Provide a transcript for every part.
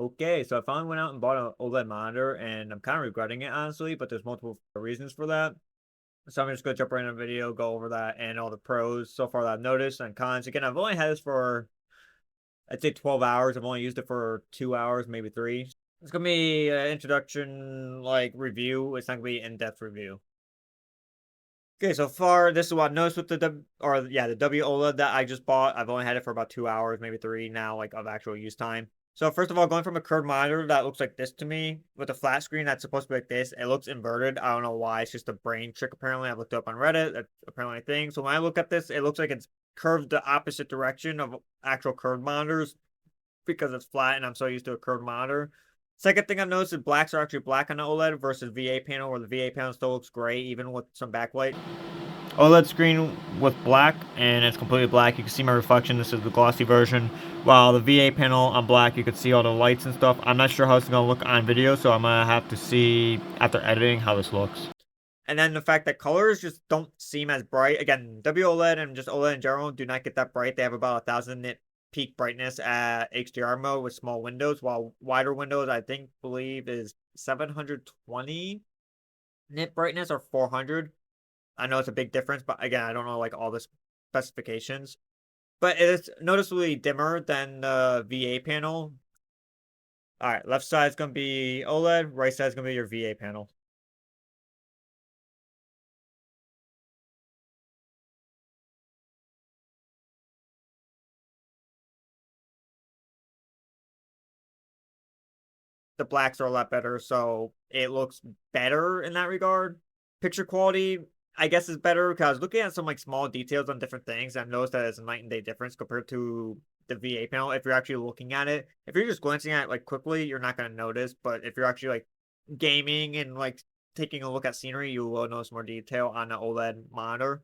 Okay, so I finally went out and bought an OLED monitor, and I'm kind of regretting it, honestly, but there's multiple reasons for that. So I'm just going to jump right in the video, go over that and all the pros so far that I've noticed and cons. Again, I've only had this for, I'd say 12 hours. I've only used it for 2 hours, maybe three. It's going to be an introduction, like, review. It's not going to be an in-depth review. Okay, so far, this is what I've noticed with the the W OLED that I just bought. I've only had it for about 2 hours, maybe three now, like, of actual use time. So first of all, going from a curved monitor that looks like this to me, with a flat screen that's supposed to be like this, it looks inverted. I don't know why. It's just a brain trick, apparently. I looked it up on Reddit. That's apparently a thing. So when I look at this, it looks like it's curved the opposite direction of actual curved monitors because it's flat and I'm so used to a curved monitor. Second thing I've noticed is blacks are actually black on the OLED versus VA panel, where the VA panel still looks gray even with some backlight. OLED screen with black, and it's completely black. You can see my reflection. This is the glossy version. While the VA panel on black, you can see all the lights and stuff. I'm not sure how it's going to look on video, so I'm going to have to see after editing how this looks. And then the fact that colors just don't seem as bright. Again, WOLED and just OLED in general do not get that bright. They have about 1,000 nit peak brightness at HDR mode with small windows, while wider windows, I believe, is 720 nit brightness or 400. I know it's a big difference, but again, I don't know like all the specifications. But it's noticeably dimmer than the VA panel. All right, left side is going to be OLED, right side is going to be your VA panel. The blacks are a lot better, so it looks better in that regard. Picture quality, I guess, is better because looking at some like small details on different things, I've noticed that it's a night and day difference compared to the VA panel. If you're actually looking at it, if you're just glancing at it like quickly, you're not going to notice. But if you're actually like gaming and like taking a look at scenery, you will notice more detail on the OLED monitor.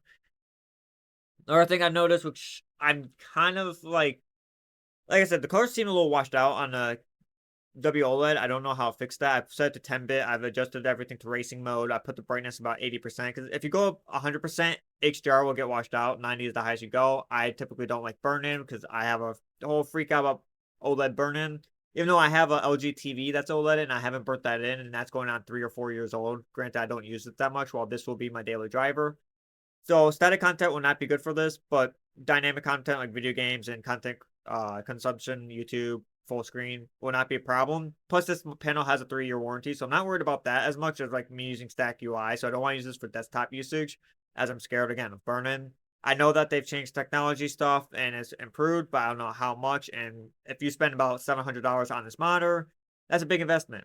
Another thing I noticed, which I'm kind of like I said, the colors seem a little washed out on the WOLED. I don't know how to fix that. I've set it to 10-bit. I've adjusted everything to racing mode. I put the brightness about 80%. Because if you go up 100%, HDR will get washed out. 90 is the highest you go. I typically don't like burn-in because I have a whole freak out about OLED burn-in. Even though I have a LG TV that's OLED and I haven't burnt that in, and that's going on 3 or 4 years old. Granted, I don't use it that much, while this will be my daily driver. So static content will not be good for this, but dynamic content like video games and content consumption, YouTube, full screen will not be a problem. Plus, this panel has a 3-year warranty, so I'm not worried about that as much as like me using Stack UI. So I don't want to use this for desktop usage, as I'm scared again of burn-in. I know that they've changed technology stuff and it's improved, but I don't know how much. And if you spend about $700 on this monitor, that's a big investment.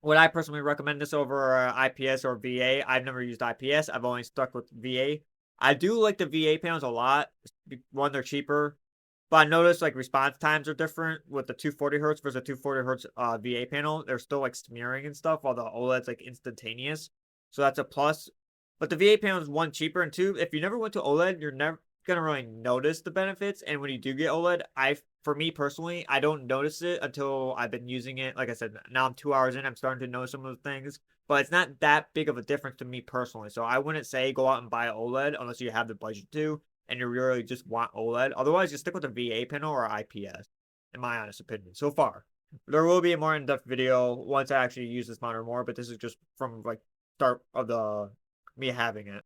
Would I personally recommend this over IPS or VA? I've never used IPS. I've only stuck with VA. I do like the VA panels a lot. One, they're cheaper. But I noticed like response times are different with the 240 hertz versus the 240 hertz VA panel. They're still like smearing and stuff, while the OLED's like instantaneous. So that's a plus. But the VA panel is one, cheaper, and two, if you never went to OLED, you're never gonna really notice the benefits. And when you do get OLED, for me personally, I don't notice it until I've been using it. Like I said, now I'm 2 hours in, I'm starting to notice some of the things, but it's not that big of a difference to me personally. So I wouldn't say go out and buy OLED unless you have the budget to, and you really just want OLED. Otherwise, just stick with the VA panel or IPS, in my honest opinion, so far. There will be a more in-depth video once I actually use this monitor more, but this is just from like start of the me having it.